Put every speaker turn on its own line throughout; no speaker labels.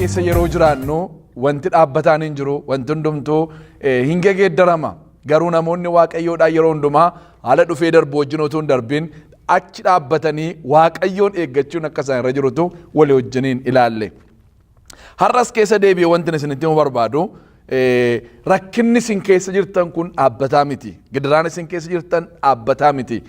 keessa yeroo jiraannu wanti dhaabbataan hin jiru, wanti hundumtuu hin geeddarama. Garuu namoonni Waaqayyoodhaan yeroo hundumaa haala dhufee darbu wajjin otoo hin darbin achi dhaabbatanii Waaqayyoon eeggachuun akka isaan irra jirutu walii wajjiniin ilaalle. Har'as keessa deebi'ee wanti isinitti himuu barbaadu rakkinni isin keessa jirtan kun dhaabbataa miti. Gidiraan isin keessa jirtan dhaabbataa miti.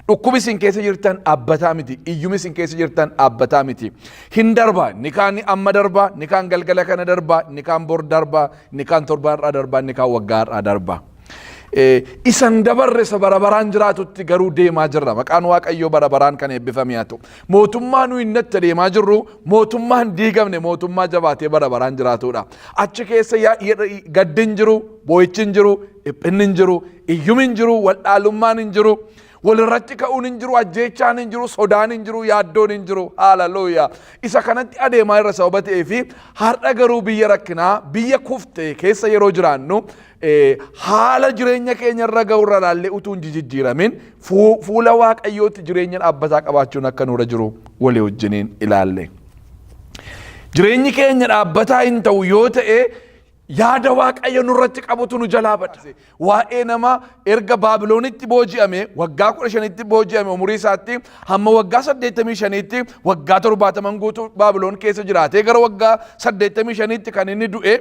Dhukkubi isin keessa jirtan dhaabbataa miti. Iyyumi isin keessa jirtan dhaabbataa miti. Hin darba. Ni kaan amma darba, ni kaan galgala kana darba, ni kaan bor darba, ni kaan torbaan irraa darba, ni kaan waggaa irraa darba. Isan dabarre isa barabaraan jiraatutti garuu deemaa jirra. Maqaan Waaqayyoo barabaraan kan eebbifame haa ta'u. Mootummaa nuyi innatti deemaa jirru mootummaa hin diigamne, mootummaa jabaatee barabaraan jiraatudha. Achi keessa gaddi hin jiru, boo'ichi hin jiru, dhiphinni hin jiru, iyyumi hin jiru, waldhaalummaan hin jiru. Walirratti ka'uun hin jiru, ajjeechaan hin jiru, sodaan hin jiru, yaaddoon hin jiru. Haaleluyyaa. Isa kanatti adeemaa irra sababa ta'ee fi har'a garuu biyya rakkinaa, biyya kuftee keessa yeroo jiraannu haala jireenya keenya irra ga'u irra ilaallee utuu hin jijjiiramin fuula Waaqayyootti jireenya dhaabbataa qabaachuun akka nurra jiru walii wajjiniin ilaalle. Jireenyi keenya dhaabbataa hin ta'u yoo ta'e yaada Waaqayyo nurratti qabutu nu jalaa badse. Waa'ee nama erga Baabiloonitti booji'ame waggaa 15tti booji'ame umurii isaatti hamma waggaa 85tti waggaa 70 guutuu Baabiloon keessa jiraatee gara waggaa 85tti kan inni du'e.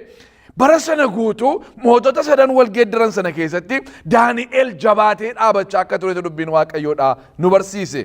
Bara sana guutuu mootota sadan wal geeddaran sana keessatti Daani'el jabaatee dhaabachaa akka turetu dubbiin Waaqayyoodhaa nu barsiise.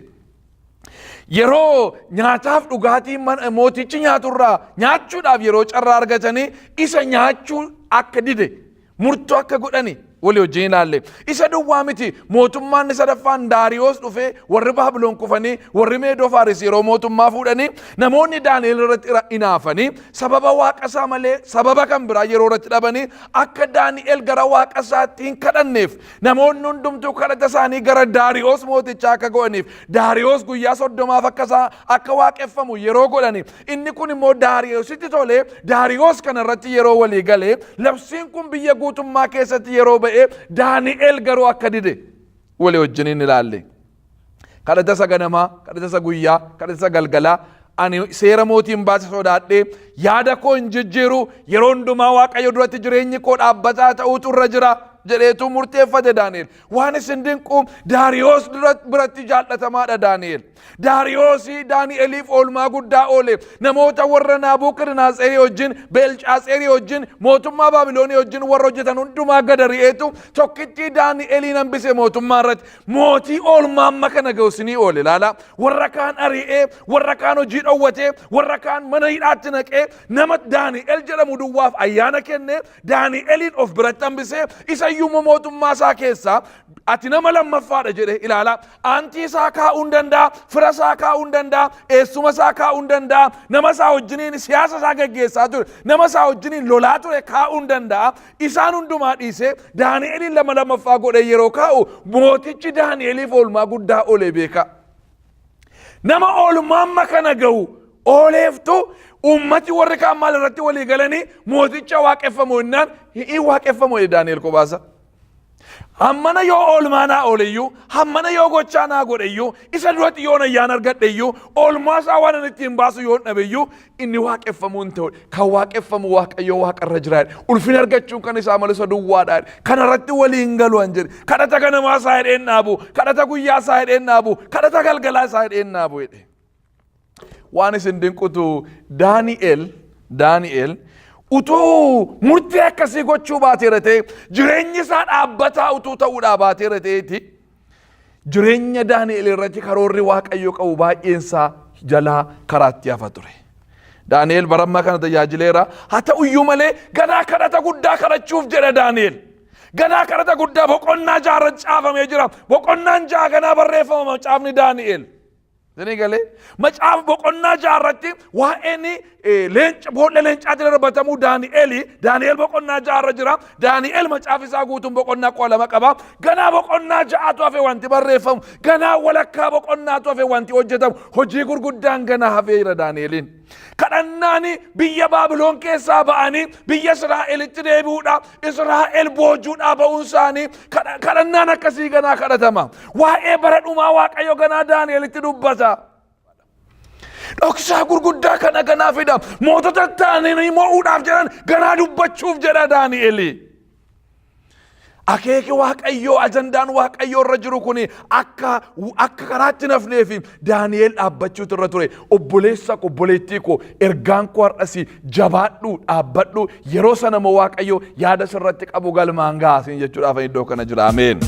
Yeroo nyaataaf dhugaatii mootichi nyaaturraa nyaachuudhaaf yeroo carraa argatanii isa nyaachuu akka dide murtoo akka godhani walii wajjin ilaalle. Isa duwwaa miti mootummaan sadaffaan Daariyoos dhufee warri Baabiloon kufanii warri Meedoo Faares yeroo mootummaa fuudhanii namoonni Daani'el irratti inaafanii sababa waaqa isaa malee sababa kan biraa yeroo irratti dhabanii akka Daani'el gara waaqa isaatti hin kadhanneef namoonni hundumtuu kadhata isaanii gara Daariyoos mootichaa akka godhaniif Daariyoos guyyaa 30 akka waaqeffamu yeroo godhaniif inni kun immoo Daariyoositti tolee Daariyoos kana irratti yeroo walii galee labsiin kun biyya guutummaa keessatti yeroo ba'e Daani'el garuu akka dide walii wajjiniin ilaalle. Kadhata isa ganamaa, kadhata isa guyyaa, kadhata isa galgalaa ani seera mootiin baase sodaadhee yaada koo hin jijjiiru yeroo hundumaa Waaqayyo duratti jireenyi koo dhaabbataa ta'uutu irra jira jedheetu murteeffate Daani'el. Waan isin dinqu Daariyoos biratti jaallatamaadha Daani'el. Daariyoosii Daani'eliif oolmaa guddaa oole. Namoota warra Naabukadnezar wajjin, Beelshaaxeer wajjin, mootummaa Baabiloonii wajjin warra hojjetan hundumaa gad ari'eetu tokkitti Daani'eliin hambise mootummaa irratti. Mootii oolmaa amma kana ga'usinii oole ilaala. Warra kaan ari'ee, warra kaan hojii dhowwatee, warra kaan mana hidhaatti naqee nama Daani'el jedhamu duwwaaf ayyaana kennee Daani'eliin of biratti hambisee isa iyyuu mootummaa isaa keessaa ati nama lammaffaadha jedhe ilaala. Aantii isaa kaa'uu hin danda'a, fira isaa kaa'uu hin danda'a, eessuma isaa kaa'uu hin danda'a, nama isaa wajjiniin siyaasa isaa gaggeessaa ture, nama isaa wajjiniin lolaa ture kaa'uu hin danda'a. Isaan hundumaa dhiisee Daani'eliin nama lammaffaa godhe yeroo kaa'u mootichi Daani'eliif oolmaa guddaa oole beeka. Nama oolmaa amma kana ga'u ooleeftu ummati warri kaan maal irratti walii galanii mooticha waaqeffamu innaan hin waaqeffamu Daani'el qobaasa. Hammana yoo oolmaa naa ooleyyuu, hammana yoo gochaa naa godheyyuu, isa duratti yoo nayyaan argadheyyuu, oolmaa isaa waan inni ittiin baasu yoo dhabeyyuu inni waaqeffamu hin ta'u. Kan waaqeffamu Waaqayyo waaqarra jiraadha. Ulfina argachuun kan isaa malee isa duwwaadha. Kanarratti waliin galu an jedhe. Kadhata ganamaa isaa hidheen dhaabu, kadhata guyyaa isaa hidheen dhaabu, kadhata galgalaa isaa hidheen dhaabu jedhe. Waan isin dinqutu Daani'el utuu murtii akkasii gochuu baateera ta'e jireenyi isaa dhaabbataa utuu ta'uudhaa baateera ta'eeti jireenya Daani'el irratti karoorri Waaqayyo qabu baay'eensaa jalaa karaatti hafa ture. Daani'el barammaa kana tajaajileera. Haa ta'uyyuu malee ganaa kadhata guddaa kadhachuuf jedha Daani'el. Ganaa kadhata guddaa boqonnaa 6 caafamee jira. Boqonnaan 6 ganaa barreeffama caafni Daani'el. Zini galee macaaf boqonnaa 6 irratti waa'een boolla leencaatiin darbatamu Daani'el boqonnaa 6 irra jira. Daani'el macaaf isaa guutuun boqonnaa 2 qaba. Ganaa boqonnaa 6tu hafe wanti barreeffamu, ganaa walakkaa boqonnaatu hafe wanti hojjetamu, hojii gurguddaan ganaa hafeera Daani'eliin. Kadhannaani biyya Baabiloon keessaa ba'anii biyya Israa'elitti deebi'uudha, Israa'el boojuudhaa ba'uun isaanii kadhannaan akkasii ganaa kadhatama. Waa'ee bara dhumaa Waaqayyo ganaa Daani'elitti dubbata. dhoksaa gurguddaa kana ganaa fida mootota ta'anii mo'uudhaaf jedhan ganaa dubbachuuf jedha Daani'el. Akeeki Waaqayyoo ajandaan Waaqayyoo irra jiru kun akka karaatti nafnee fi Daani'el dhaabbachuutu irra ture. Obboleessa ko obboleettii ko ergaan koo har'asi jabaadhu dhaabbadhu yeroo sana moo Waaqayyoo yaada sirratti qabu galmaan gaasiin jechuudhaaf iddoo kana jira. Ameen.